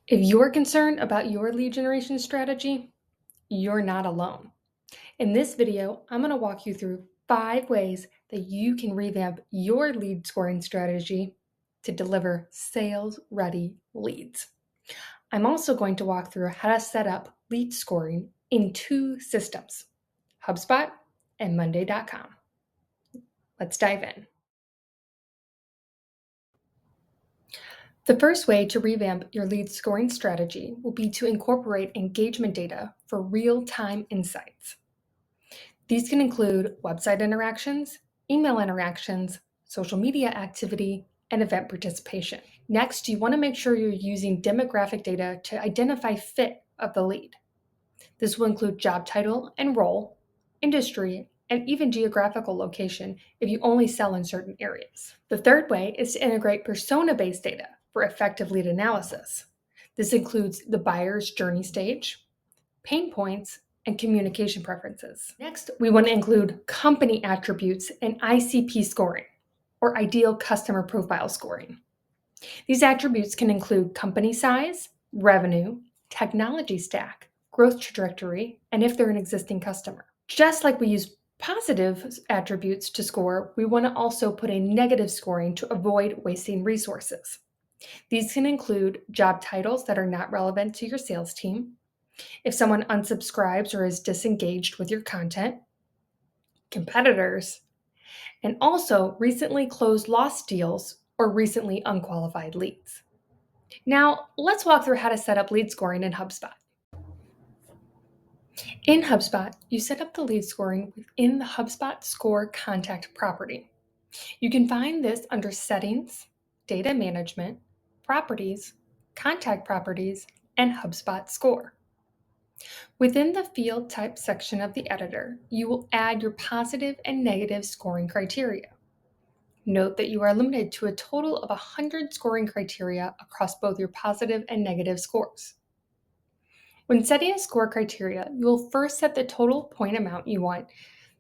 If you're concerned about your lead generation strategy, you're not alone. In this video, I'm going to walk you through 5 ways that you can revamp your lead scoring strategy to deliver sales-ready leads. I'm also going to walk through how to set up lead scoring in 2 systems, HubSpot and Monday.com. Let's dive in. The first way to revamp your lead scoring strategy will be to incorporate engagement data for real-time insights. These can include website interactions, email interactions, social media activity, and event participation. Next, you want to make sure you're using demographic data to identify fit of the lead. This will include job title and role, industry, and even geographical location if you only sell in certain areas. The third way is to integrate persona-based data for effective lead analysis. This includes the buyer's journey stage, pain points, and communication preferences. Next, we want to include company attributes and ICP scoring, or ideal customer profile scoring. These attributes can include company size, revenue, technology stack, growth trajectory, and if they're an existing customer. Just like we use positive attributes to score, we want to also put a negative scoring to avoid wasting resources. These can include job titles that are not relevant to your sales team, if someone unsubscribes or is disengaged with your content, competitors, and also recently closed lost deals or recently unqualified leads. Now, let's walk through how to set up lead scoring in HubSpot. In HubSpot, you set up the lead scoring within the HubSpot Score Contact property. You can find this under Settings, Data Management, Properties, Contact Properties, and HubSpot Score. Within the Field Type section of the editor, you will add your positive and negative scoring criteria. Note that you are limited to a total of 100 scoring criteria across both your positive and negative scores. When setting a score criteria, you will first set the total point amount you want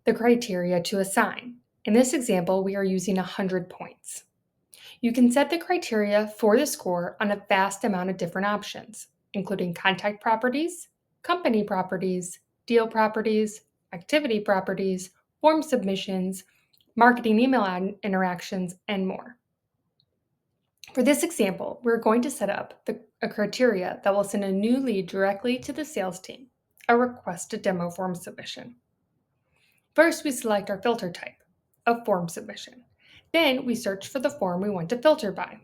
the criteria to assign. In this example, we are using 100 points. You can set the criteria for the score on a vast amount of different options, including contact properties, company properties, deal properties, activity properties, form submissions, marketing email interactions, and more. For this example, we're going to set up a criteria that will send a new lead directly to the sales team, a request to demo form submission. First, we select our filter type, a form submission. Then we search for the form we want to filter by.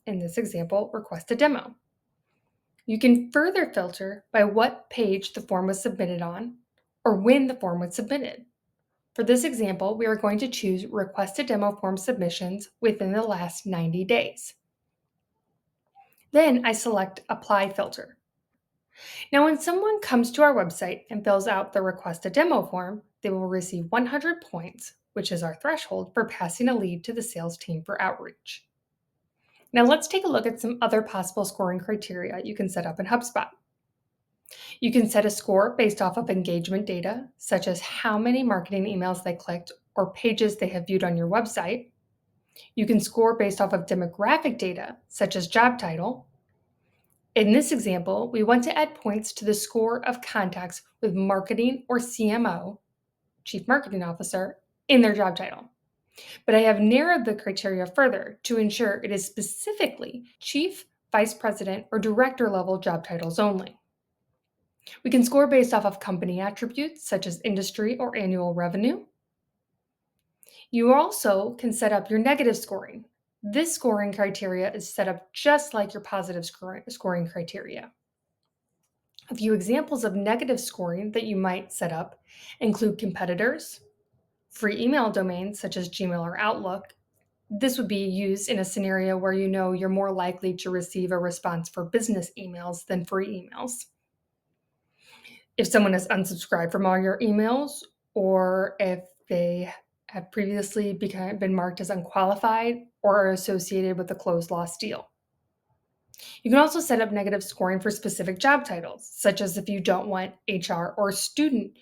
In this example, request a demo. You can further filter by what page the form was submitted on or when the form was submitted. For this example, we are going to choose request a demo form submissions within the last 90 days. Then I select Apply Filter. Now, when someone comes to our website and fills out the request a demo form, they will receive 100 points, which is our threshold for passing a lead to the sales team for outreach. Now let's take a look at some other possible scoring criteria you can set up in HubSpot. You can set a score based off of engagement data, such as how many marketing emails they clicked or pages they have viewed on your website. You can score based off of demographic data, such as job title. In this example, we want to add points to the score of contacts with marketing or CMO, Chief Marketing Officer, in their job title. But I have narrowed the criteria further to ensure it is specifically Chief, Vice President, or Director level job titles only. We can score based off of company attributes such as industry or annual revenue. You also can set up your negative scoring. This scoring criteria is set up just like your positive scoring criteria. A few examples of negative scoring that you might set up include competitors, free email domains such as Gmail or Outlook. This would be used in a scenario where you know you're more likely to receive a response for business emails than free emails. If someone has unsubscribed from all your emails, or if they have previously been marked as unqualified or are associated with a closed lost deal. You can also set up negative scoring for specific job titles, such as if you don't want HR or students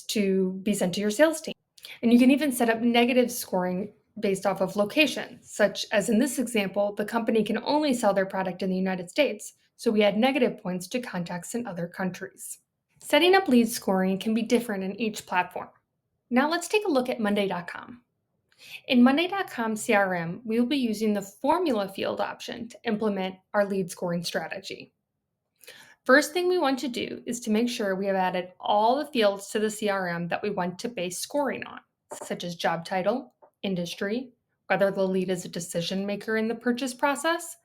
to be sent to your sales team. And you can even set up negative scoring based off of location, such as in this example, the company can only sell their product in the United States, so we add negative points to contacts in other countries. Setting up lead scoring can be different in each platform. Now let's take a look at Monday.com. In Monday.com CRM, we will be using the formula field option to implement our lead scoring strategy. First thing we want to do is to make sure we have added all the fields to the CRM that we want to base scoring on, such as job title, industry, whether the lead is a decision maker in the purchase process,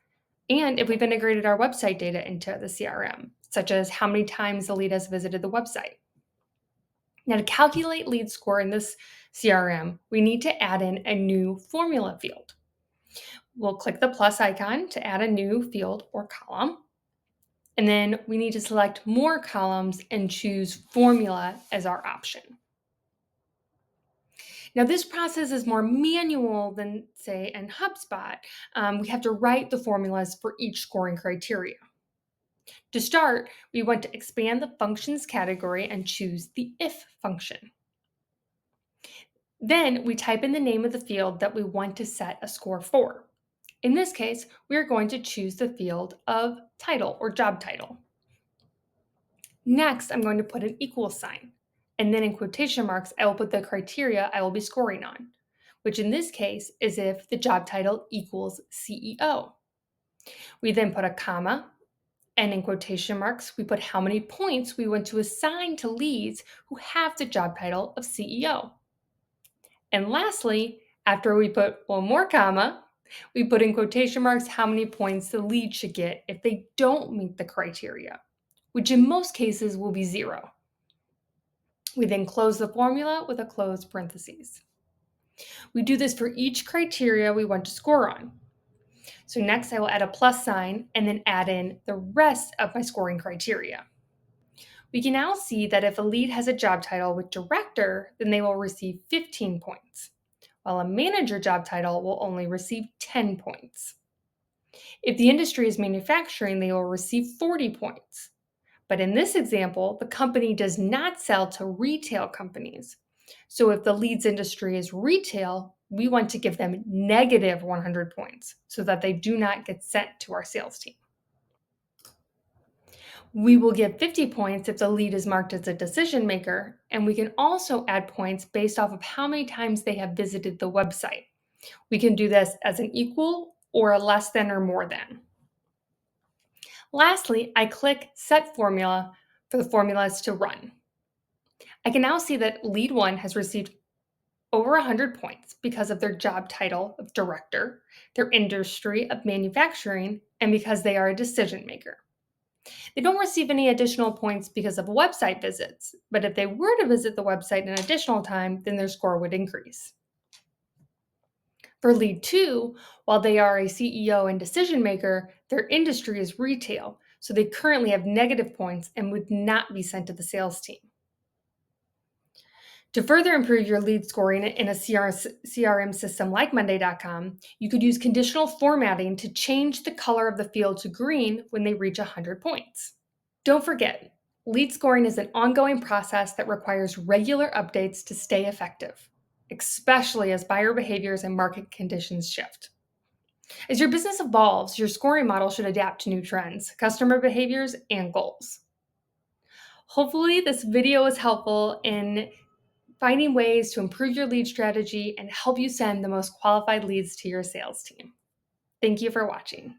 and if we've integrated our website data into the CRM, such as how many times the lead has visited the website. Now, to calculate lead score in this CRM, we need to add in a new formula field. We'll click the plus icon to add a new field or column. And then we need to select more columns and choose formula as our option. Now, this process is more manual than, say, in HubSpot. We have to write the formulas for each scoring criteria. To start, we want to expand the functions category and choose the if function. Then we type in the name of the field that we want to set a score for. In this case, we are going to choose the field of title or job title. Next, I'm going to put an equal sign, and then in quotation marks, I will put the criteria I will be scoring on, which in this case is if the job title equals CEO. We then put a comma, and in quotation marks, we put how many points we want to assign to leads who have the job title of CEO. And lastly, after we put one more comma, we put in quotation marks how many points the lead should get if they don't meet the criteria, which in most cases will be 0. We then close the formula with a closed parentheses. We do this for each criteria we want to score on. So next I will add a plus sign and then add in the rest of my scoring criteria. We can now see that if a lead has a job title with director, then they will receive 15 points, while a manager job title will only receive 10 points. If the industry is manufacturing, they will receive 40 points. But in this example, the company does not sell to retail companies. So if the leads industry is retail, we want to give them negative 100 points so that they do not get sent to our sales team. We will give 50 points if the lead is marked as a decision maker, and we can also add points based off of how many times they have visited the website. We can do this as an equal or a less than or more than. Lastly, I click Set Formula for the formulas to run. I can now see that lead 1 has received over 100 points because of their job title of director, their industry of manufacturing, and because they are a decision maker. They don't receive any additional points because of website visits, but if they were to visit the website an additional time, then their score would increase. For lead 2, while they are a CEO and decision maker, their industry is retail, so they currently have negative points and would not be sent to the sales team. To further improve your lead scoring in a CRM system like Monday.com, you could use conditional formatting to change the color of the field to green when they reach 100 points. Don't forget, lead scoring is an ongoing process that requires regular updates to stay effective, especially as buyer behaviors and market conditions shift. As your business evolves, your scoring model should adapt to new trends, customer behaviors, and goals. Hopefully, this video was helpful in finding ways to improve your lead strategy and help you send the most qualified leads to your sales team. Thank you for watching.